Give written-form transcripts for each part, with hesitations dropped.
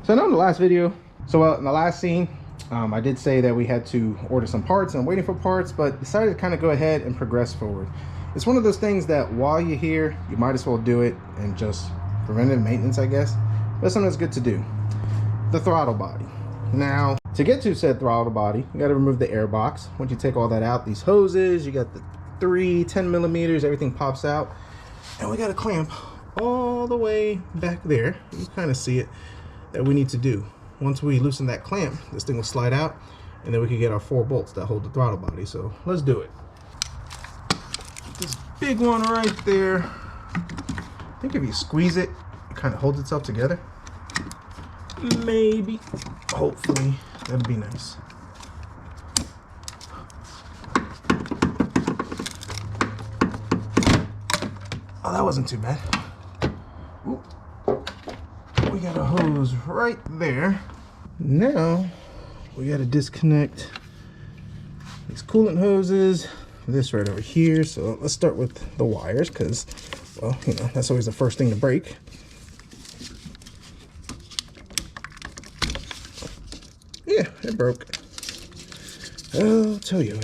So I know in the last video, in the last scene, I did say that we had to order some parts, and I'm waiting for parts, but decided to kind of go ahead and progress forward. It's one of those things that while you're here, you might as well do it, and just preventive maintenance, I guess. But something that's good to do. The throttle body. Now, to get to said throttle body, you got to remove the air box. Once you take all that out, these hoses, you got the 10 millimeters, everything pops out. And we got a clamp all the way back there. You kind of see it, that we need to do. Once we loosen that clamp, this thing will slide out, and then we can get our 4 bolts that hold the throttle body. So let's do it. This big one right there, I think if you squeeze it, it kind of holds itself together. Maybe, hopefully, that'd be nice. Oh, that wasn't too bad. Ooh. We got a hose right there. Now we got to disconnect these coolant hoses, this right over here. So let's start with the wires, because, well, you know, that's always the first thing to break. Yeah, it broke. I'll tell you.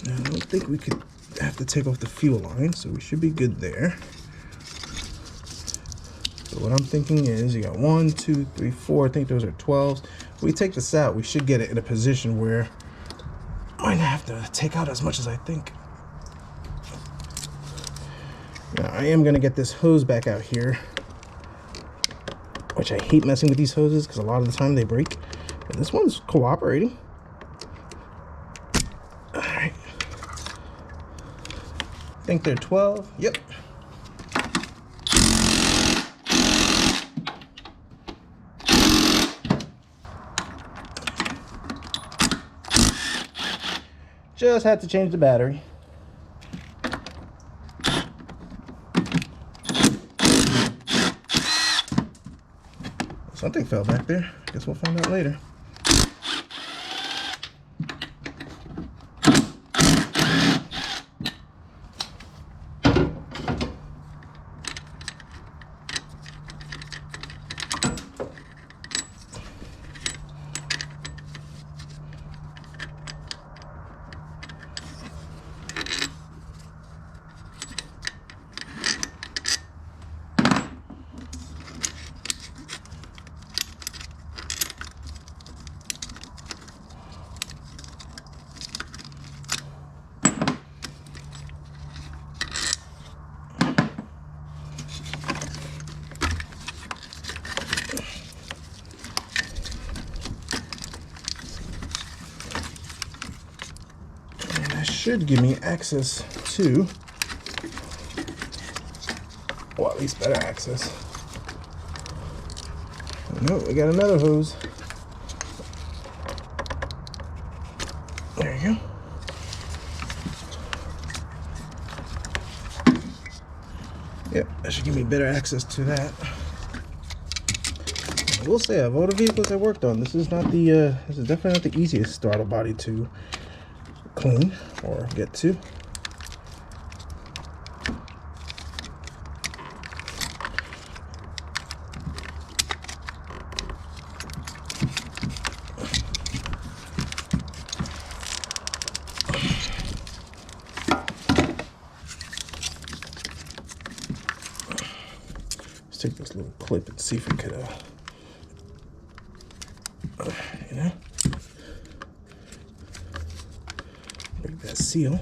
Now, I don't think we could have to take off the fuel line, so we should be good there. So what I'm thinking is, you got 1, 2, 3, 4. I think those are 12s. If we take this out, we should get it in a position where I might have to take out as much as I think. Now, I am going to get this hose back out here, which I hate messing with these hoses because a lot of the time they break. But this one's cooperating. All right. I think they're 12. Yep. Just had to change the battery. Something fell back there. Guess we'll find out later. Should give me access to, well, at least better access. No, we got another hose. There you go. Yep, that should give me better access to that. I will say, of all the vehicles I worked on, this is not the this is definitely not the easiest throttle body to clean or get to. Let's take this little clip and see if we could you know, break that seal.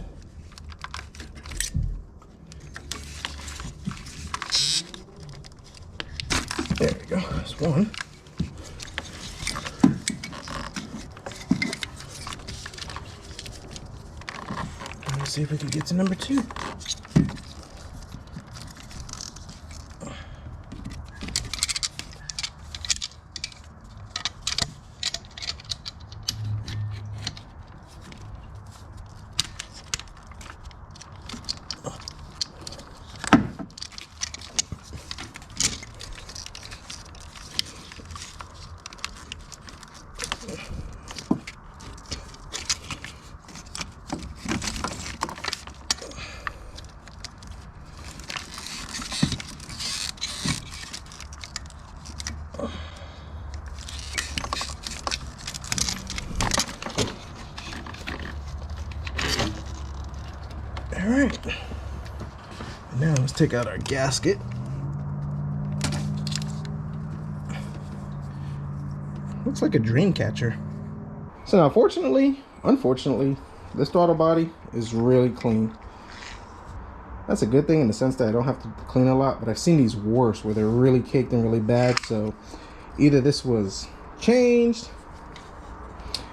There we go. That's one. Let's see if we can get to number 2. right. Now let's take out our gasket. Looks like a dream catcher. So now, unfortunately, this throttle body is really clean. That's a good thing in the sense that I don't have to clean a lot, but I've seen these worse where they're really caked and really bad. So either this was changed,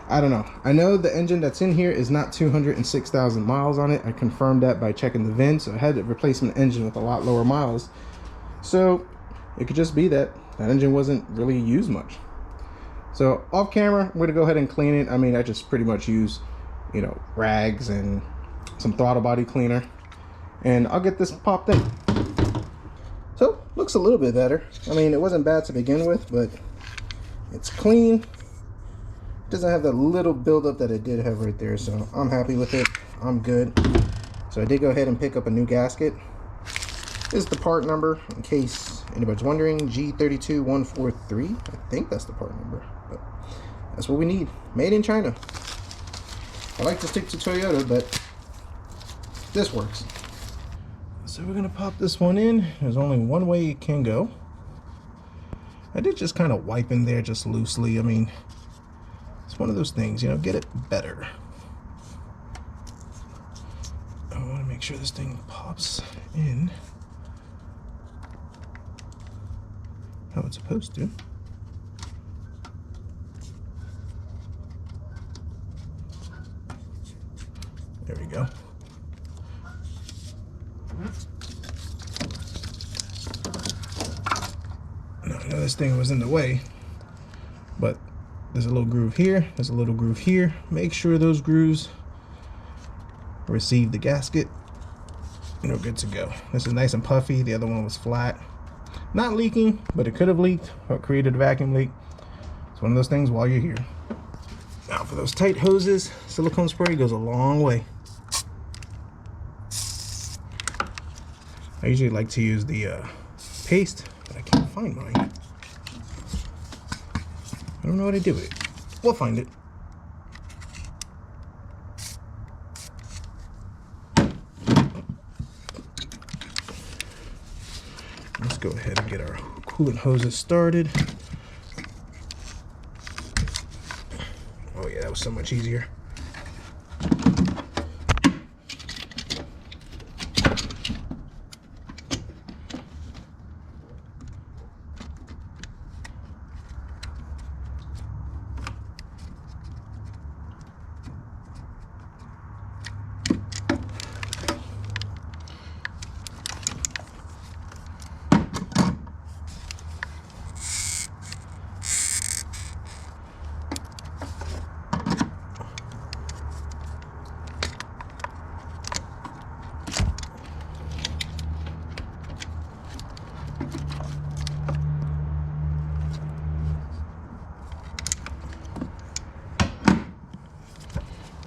I don't know. I know the engine that's in here is not 206,000 miles on it. I confirmed that by checking the VIN, so I had a replacement engine with a lot lower miles. So it could just be that that engine wasn't really used much. So off camera, I'm gonna go ahead and clean it. I mean, I just pretty much use, you know, rags and some throttle body cleaner, and I'll get this popped in. So looks a little bit better. I mean, it wasn't bad to begin with, but it's clean. Doesn't have that little buildup that it did have right there, so I'm happy with it. I'm good. So I did go ahead and pick up a new gasket. This is the part number, in case anybody's wondering, G32143. I think that's the part number, but that's what we need. Made in China. I like to stick to Toyota, but this works. So we're gonna pop this one in. There's only one way it can go. I did just kind of wipe in there just loosely. I mean, it's one of those things, you know, get it better. I want to make sure this thing pops in how it's supposed to. There we go. Now, I know this thing was in the way, but there's a little groove here, there's a little groove here. Make sure those grooves receive the gasket, and we're good to go. This is nice and puffy. The other one was flat. Not leaking, but it could have leaked or created a vacuum leak. It's one of those things while you're here. Now for those tight hoses, silicone spray goes a long way. I usually like to use the paste, but I can't find mine. I don't know what to do with it. We'll find it. Let's go ahead and get our coolant hoses started. Oh yeah, that was so much easier.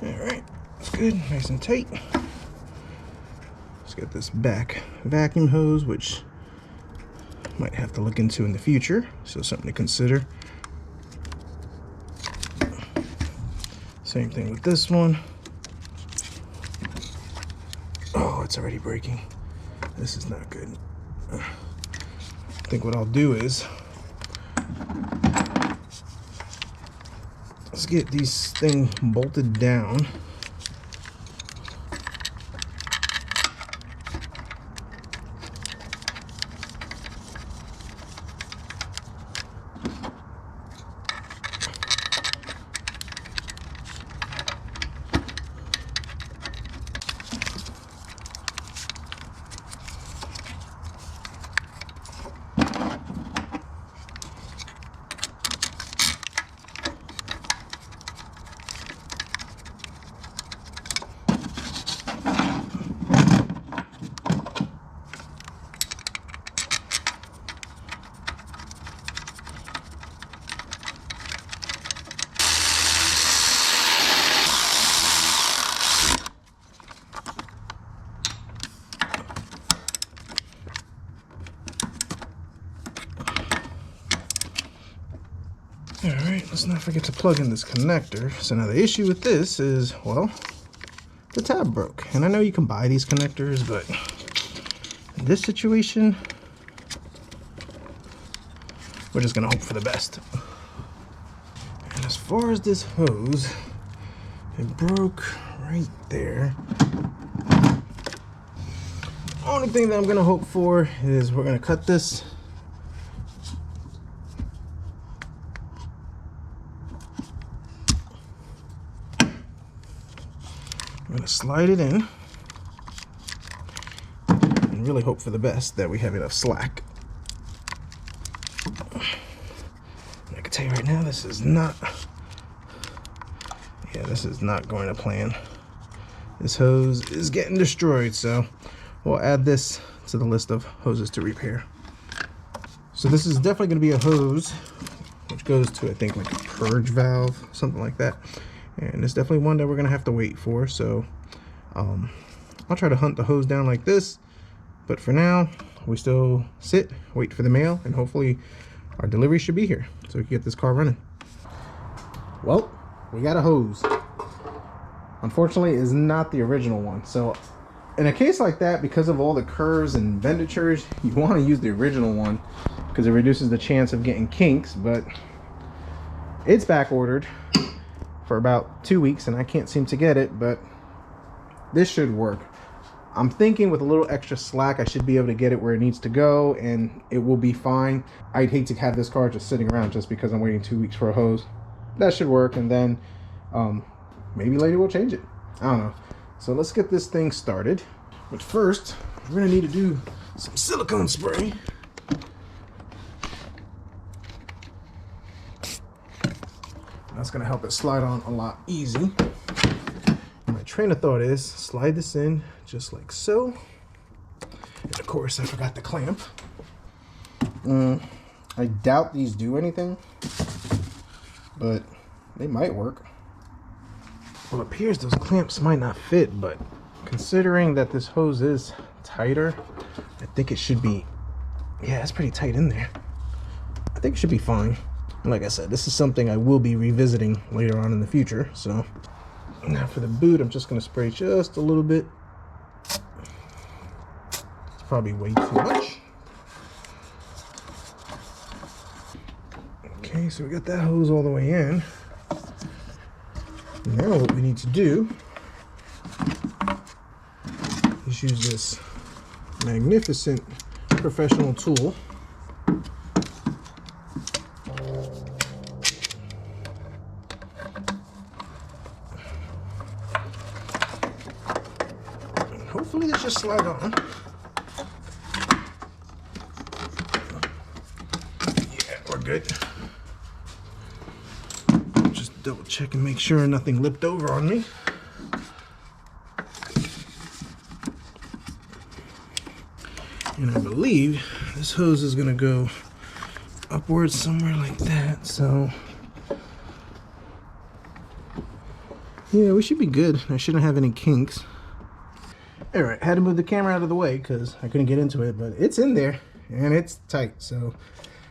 Alright, that's good, nice and tight. Let's get this back vacuum hose, which might have to look into in the future, so something to consider. Same thing with this one. Oh, it's already breaking. This is not good. I think what I'll do is let's get these things bolted down. Alright, let's not forget to plug in this connector. So now the issue with this is, well, the tab broke. And I know you can buy these connectors, but in this situation, we're just gonna hope for the best. And as far as this hose, it broke right there. Only thing that I'm gonna hope for is we're gonna cut this. I'm gonna slide it in and really hope for the best that we have enough slack. I can tell you right now, this is not going to plan. This hose is getting destroyed, so we'll add this to the list of hoses to repair. So this is definitely going to be a hose which goes to, I think, like a purge valve, something like that. And it's definitely one that we're going to have to wait for. So I'll try to hunt the hose down like this. But for now, we still sit, wait for the mail, and hopefully our delivery should be here so we can get this car running. Well, we got a hose. Unfortunately, it's not the original one. So in a case like that, because of all the curves and benditures, you want to use the original one because it reduces the chance of getting kinks. But it's back ordered for about 2 weeks and I can't seem to get it, but this should work. I'm thinking with a little extra slack, I should be able to get it where it needs to go and it will be fine. I'd hate to have this car just sitting around just because I'm waiting 2 weeks for a hose. That should work, and then maybe later we'll change it. I don't know. So let's get this thing started. But first, we're gonna need to do some silicone spray. That's gonna help it slide on a lot easy. My train of thought is slide this in just like so. And of course, I forgot the clamp. I doubt these do anything, but they might work. Well, it appears those clamps might not fit, but considering that this hose is tighter, I think it should be, yeah, it's pretty tight in there. I think it should be fine. And like I said, this is something I will be revisiting later on in the future. So now for the boot, I'm just going to spray just a little bit. It's probably way too much. Okay, so we got that hose all the way in. Now what we need to do is use this magnificent professional tool. And hopefully this just slide on. Yeah, we're good. Double check and make sure nothing lipped over on me. And I believe this hose is gonna go upwards somewhere like that. So yeah, we should be good. I shouldn't have any kinks. All right, had to move the camera out of the way because I couldn't get into it, but it's in there and it's tight. So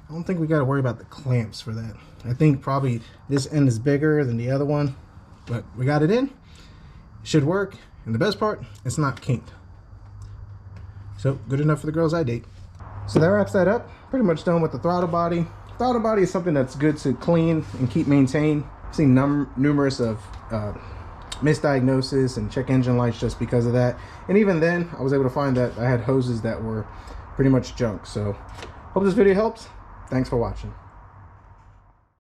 I don't think we got to worry about the clamps for that. I think probably this end is bigger than the other one, but we got it in. It should work. And the best part, it's not kinked. So good enough for the girls I date. So that wraps that up. Pretty much done with the throttle body. Throttle body is something that's good to clean and keep maintained. I've seen numerous of misdiagnosis and check engine lights just because of that. And even then, I was able to find that I had hoses that were pretty much junk. So hope this video helps. Thanks for watching.